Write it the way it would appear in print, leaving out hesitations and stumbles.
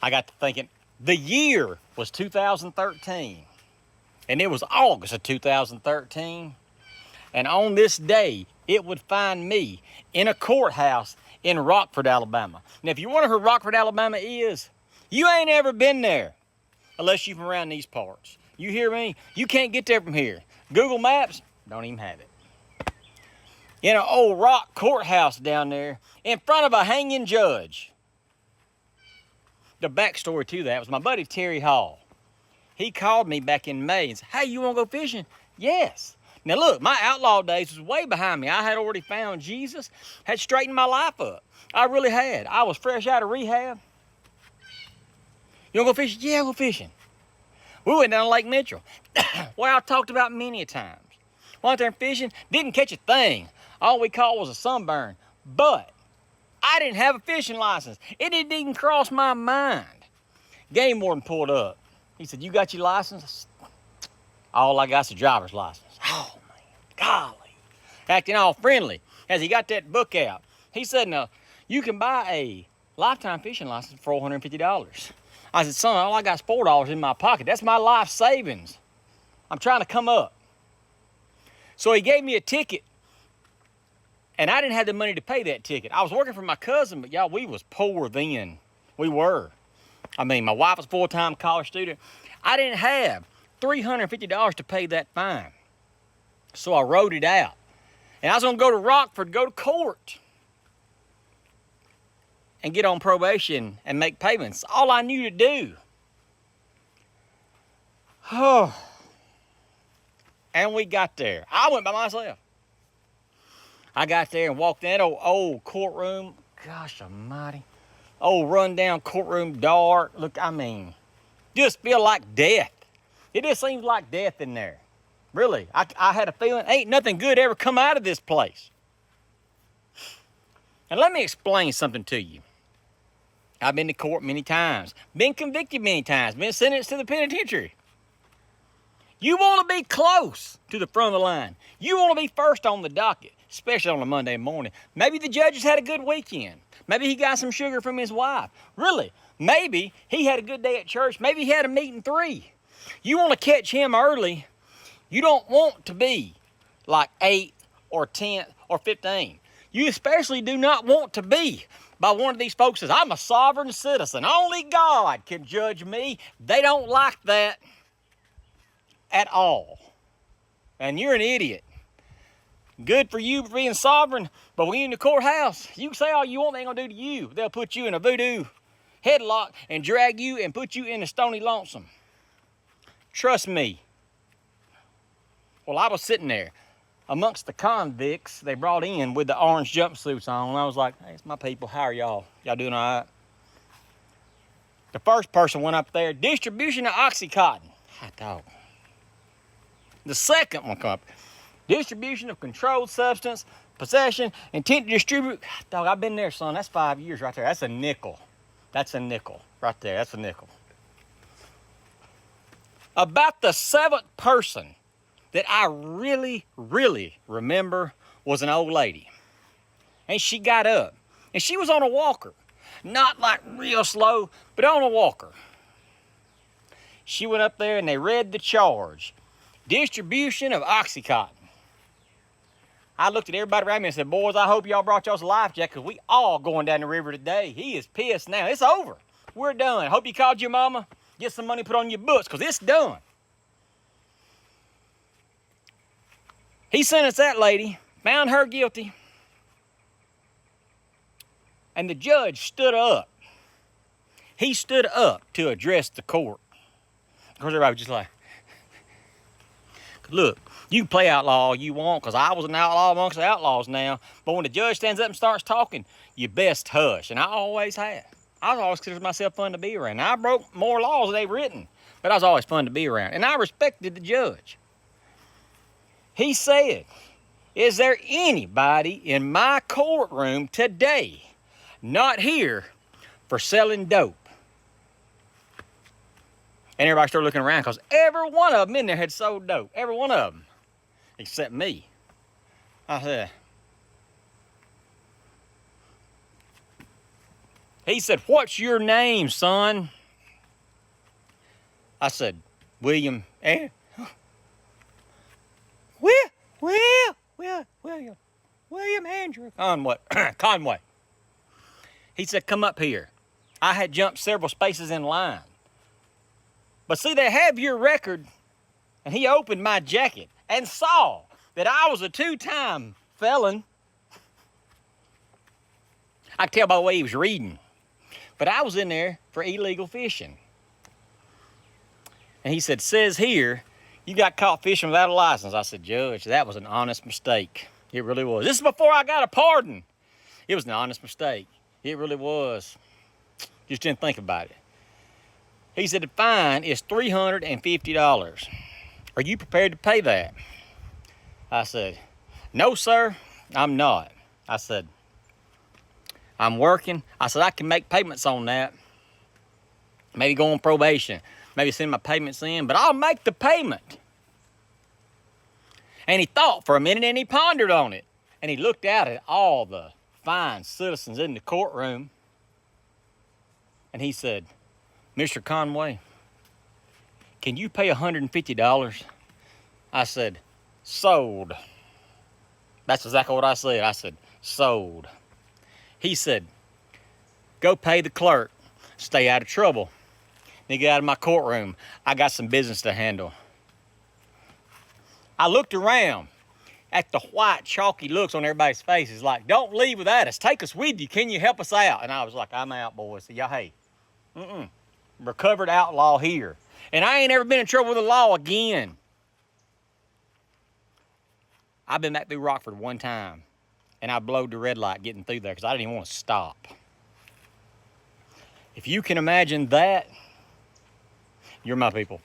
I got to thinking, the year was 2013. And it was August of 2013. And on this day, it would find me in a courthouse in Rockford, Alabama. Now, if you wonder who Rockford, Alabama is, you ain't ever been there unless you've been around these parts. You hear me? You can't get there from here. Google Maps, don't even have it. In an old rock courthouse down there in front of a hanging judge. The backstory to that was my buddy Terry Hall. He called me back in May and said, hey, you want to go fishing? Yes. Now look, my outlaw days was way behind me. I had already found Jesus, had straightened my life up. I really had. I was fresh out of rehab. You want to go fishing? Yeah, I'll go fishing. We went down to Lake Mitchell, where I talked about many a times. Went there fishing, didn't catch a thing. All we caught was a sunburn. But I didn't have a fishing license. It didn't even cross my mind. Game warden pulled up. He said, you got your license? All I got's a driver's license. Oh, man, golly. Acting all friendly as he got that book out. He said, now, you can buy a lifetime fishing license for $450. I said, son, all I got's $4 in my pocket. That's my life savings. I'm trying to come up. So he gave me a ticket, and I didn't have the money to pay that ticket. I was working for my cousin, but y'all, we was poor then. We were. I mean, my wife was a full-time college student. I didn't have $350 to pay that fine. So I wrote it out. And I was going to go to Rockford, go to court, and get on probation and make payments. All I knew to do. Oh. And we got there. I went by myself. I got there and walked in that old courtroom. Gosh almighty. Old rundown courtroom, dark. Look, I mean, just feel like death. It just seems like death in there. Really, I had a feeling ain't nothing good ever come out of this place. And let me explain something to you. I've been to court many times, been convicted many times, been sentenced to the penitentiary. You want to be close to the front of the line. You want to be first on the docket, especially on a Monday morning. Maybe the judge has had a good weekend. Maybe he got some sugar from his wife. Really, maybe he had a good day at church. Maybe he had a meeting 3. You want to catch him early. You don't want to be like 8th or 10th or 15th. You especially do not want to be by one of these folks that says, I'm a sovereign citizen. Only God can judge me. They don't like that at all. And you're an idiot. Good for you for being sovereign, but when you're in the courthouse, you can say all you want, they ain't gonna do to you. They'll put you in a voodoo headlock and drag you and put you in a stony lonesome. Trust me. Well, I was sitting there amongst the convicts they brought in with the orange jumpsuits on. I was like, hey, it's my people. How are y'all? Y'all doing all right? The first person went up there, distribution of Oxycontin. Hot dog. The second one come up, distribution of controlled substance, possession, intent to distribute. Dog, I've been there, son. That's 5 years right there. That's a nickel. That's a nickel right there. That's a nickel. About the 7th person that I really, really remember was an old lady. And she got up. And she was on a walker. Not like real slow, but on a walker. She went up there and they read the charge. Distribution of Oxycontin. I looked at everybody around me and said, boys, I hope y'all brought y'all's life jacket because we all going down the river today. He is pissed now. It's over. We're done. Hope you called your mama. Get some money put on your books because it's done. He sentenced that lady, found her guilty, and the judge stood up. He stood up to address the court. Of course, everybody was just like, look, you can play outlaw all you want because I was an outlaw amongst the outlaws now. But when the judge stands up and starts talking, you best hush. And I always have. I always considered myself fun to be around. Now, I broke more laws than they've written, but I was always fun to be around. And I respected the judge. He said, is there anybody in my courtroom today not here for selling dope? And everybody started looking around because every one of them in there had sold dope. Every one of them. Except me. I said, He said, "What's your name, son?" I said, "William and William Andrew Conway." He said, "Come up here." I had jumped several spaces in line. But see, they have your record. And he opened my jacket and saw that I was a 2-time felon. I could tell by the way he was reading. But I was in there for illegal fishing. And he said, "Says here, you got caught fishing without a license." I said, "Judge, that was an honest mistake. It really was. This is before I got a pardon. It was an honest mistake. It really was. Just didn't think about it." He said, "The fine is $350. Are you prepared to pay that?" I said, "No, sir, I'm not." I said, "I'm working." I said, "I can make payments on that. Maybe go on probation. Maybe send my payments in, but I'll make the payment." And he thought for a minute and he pondered on it. And he looked out at all the fine citizens in the courtroom. And he said, "Mr. Conway, can you pay $150? I said, "Sold." That's exactly what I said. I said, "Sold." He said, "Go pay the clerk. Stay out of trouble. Then get out of my courtroom. I got some business to handle." I looked around at the white, chalky looks on everybody's faces like, "Don't leave without us. Take us with you. Can you help us out?" And I was like, "I'm out, boys." So, yeah, hey, recovered outlaw here. And I ain't ever been in trouble with the law again. I've been back through Rockford one time, and I blowed the red light getting through there because I didn't even want to stop. If you can imagine that, you're my people.